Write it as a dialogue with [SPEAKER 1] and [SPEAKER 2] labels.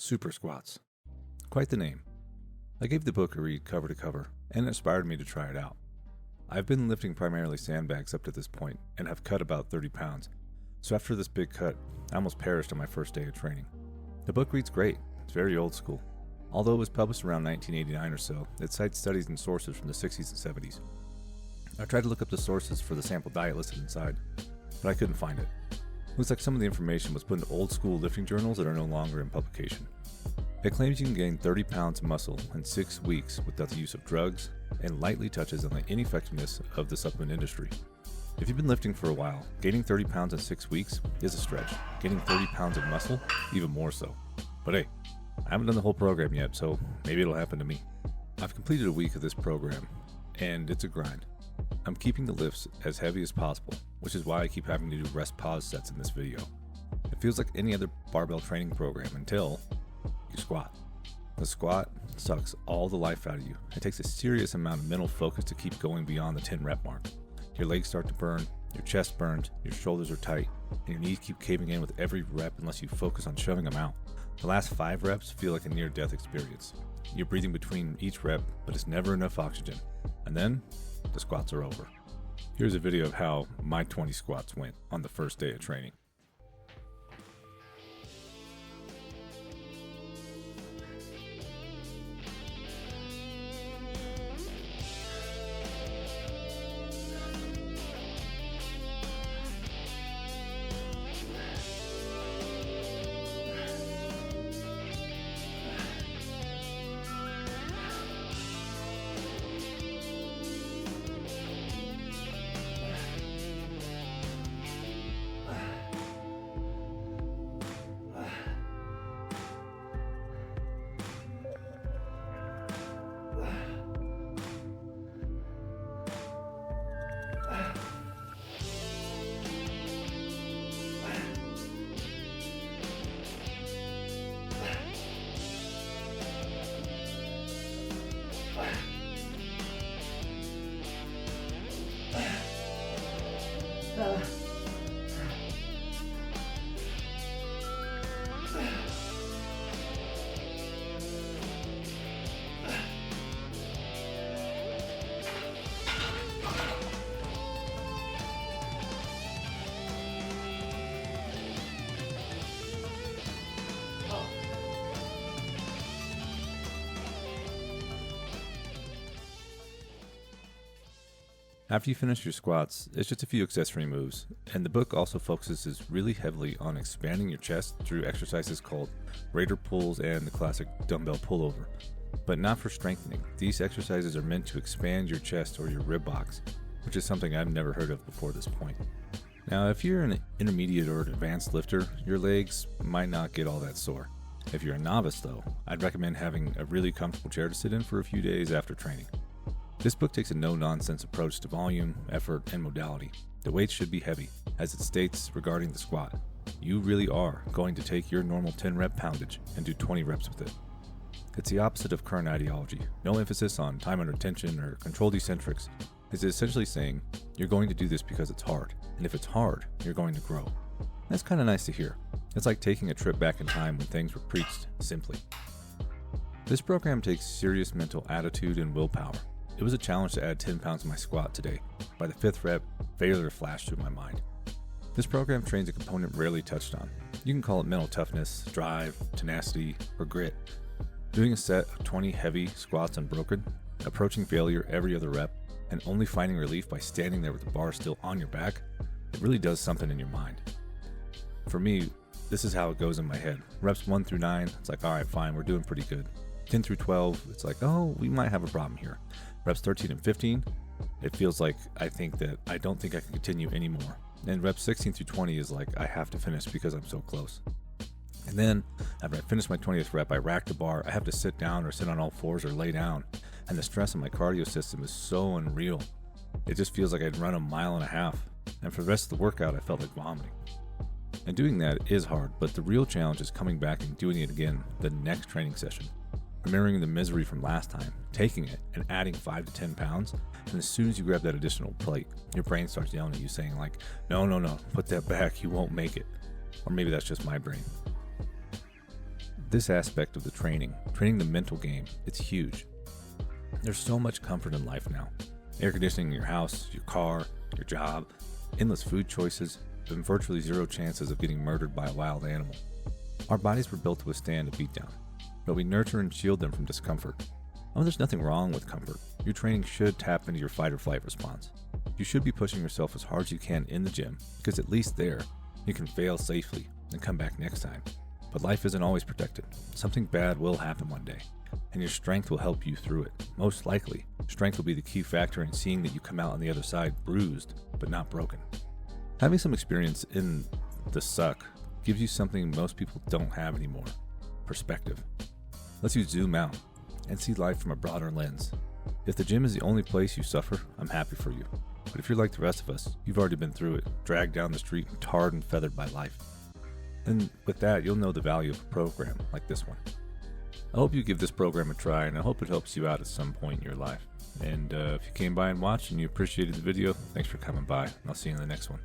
[SPEAKER 1] Super squats. Quite the name. I gave the book a read cover to cover, and it inspired me to try it out. I've been lifting primarily sandbags up to this point, and have cut about 30 pounds, so after this big cut, I almost perished on my first day of training. The book reads great. It's very old school. Although it was published around 1989 or so, it cites studies and sources from the 60s and 70s. I tried to look up the sources for the sample diet listed inside, but I couldn't find it. Looks like some of the information was put in old school lifting journals that are no longer in publication. It claims you can gain 30 pounds of muscle in 6 weeks without the use of drugs, and lightly touches on the ineffectiveness of the supplement industry. If you've been lifting for a while, gaining 30 pounds in 6 weeks is a stretch. Gaining 30 pounds of muscle, even more so. But hey, I haven't done the whole program yet, so maybe it'll happen to me. I've completed a week of this program, and it's a grind. I'm keeping the lifts as heavy as possible, which is why I keep having to do rest-pause sets in this video. It feels like any other barbell training program until you squat. The squat sucks all the life out of you. It takes a serious amount of mental focus to keep going beyond the 10 rep mark. Your legs start to burn, your chest burns, your shoulders are tight, and your knees keep caving in with every rep unless you focus on shoving them out. The last 5 reps feel like a near-death experience. You're breathing between each rep, but it's never enough oxygen. And then, the squats are over. Here's a video of how my 20 squats went on the first day of training. After you finish your squats, it's just a few accessory moves, and the book also focuses really heavily on expanding your chest through exercises called raider pulls and the classic dumbbell pullover, but not for strengthening. These exercises are meant to expand your chest or your rib box, which is something I've never heard of before this point. Now, if you're an intermediate or an advanced lifter, your legs might not get all that sore. If you're a novice though, I'd recommend having a really comfortable chair to sit in for a few days after training. This book takes a no-nonsense approach to volume, effort, and modality. The weights should be heavy. As it states regarding the squat, you really are going to take your normal 10 rep poundage and do 20 reps with it. It's the opposite of current ideology. No emphasis on time under tension or controlled eccentrics. It's essentially saying, you're going to do this because it's hard, and if it's hard, you're going to grow. That's kind of nice to hear. It's like taking a trip back in time when things were preached simply. This program takes serious mental attitude and willpower. It was a challenge to add 10 pounds to my squat today. By the 5th rep, failure flashed through my mind. This program trains a component rarely touched on. You can call it mental toughness, drive, tenacity, or grit. Doing a set of 20 heavy squats unbroken, approaching failure every other rep, and only finding relief by standing there with the bar still on your back, it really does something in your mind. For me, this is how it goes in my head. Reps 1 through 9, it's like, alright, fine, we're doing pretty good. 10 through 12, it's like, oh, we might have a problem here. Reps 13 and 15, it feels like I don't think I can continue anymore. And reps 16 through 20 is like, I have to finish because I'm so close. And then, after I finish my 20th rep, I rack the bar, I have to sit down or sit on all fours or lay down. And the stress on my cardio system is so unreal. It just feels like I'd run a mile and a half. And for the rest of the workout, I felt like vomiting. And doing that is hard, but the real challenge is coming back and doing it again the next training session. Remembering the misery from last time, taking it, and adding 5 to 10 pounds, and as soon as you grab that additional plate, your brain starts yelling at you saying like, no, put that back, you won't make it. Or maybe that's just my brain. This aspect of the training the mental game, it's huge. There's so much comfort in life now. Air conditioning in your house, your car, your job, endless food choices, and virtually zero chances of getting murdered by a wild animal. Our bodies were built to withstand a beatdown, but we nurture and shield them from discomfort. There's nothing wrong with comfort. Your training should tap into your fight or flight response. You should be pushing yourself as hard as you can in the gym, because at least there, you can fail safely and come back next time. But life isn't always protected. Something bad will happen one day, and your strength will help you through it. Most likely, strength will be the key factor in seeing that you come out on the other side bruised, but not broken. Having some experience in the suck gives you something most people don't have anymore: perspective. Lets you zoom out and see life from a broader lens. If the gym is the only place you suffer, I'm happy for you. But if you're like the rest of us, you've already been through it, dragged down the street and tarred and feathered by life. And with that, you'll know the value of a program like this one. I hope you give this program a try, and I hope it helps you out at some point in your life. And if you came by and watched and you appreciated the video, thanks for coming by. I'll see you in the next one.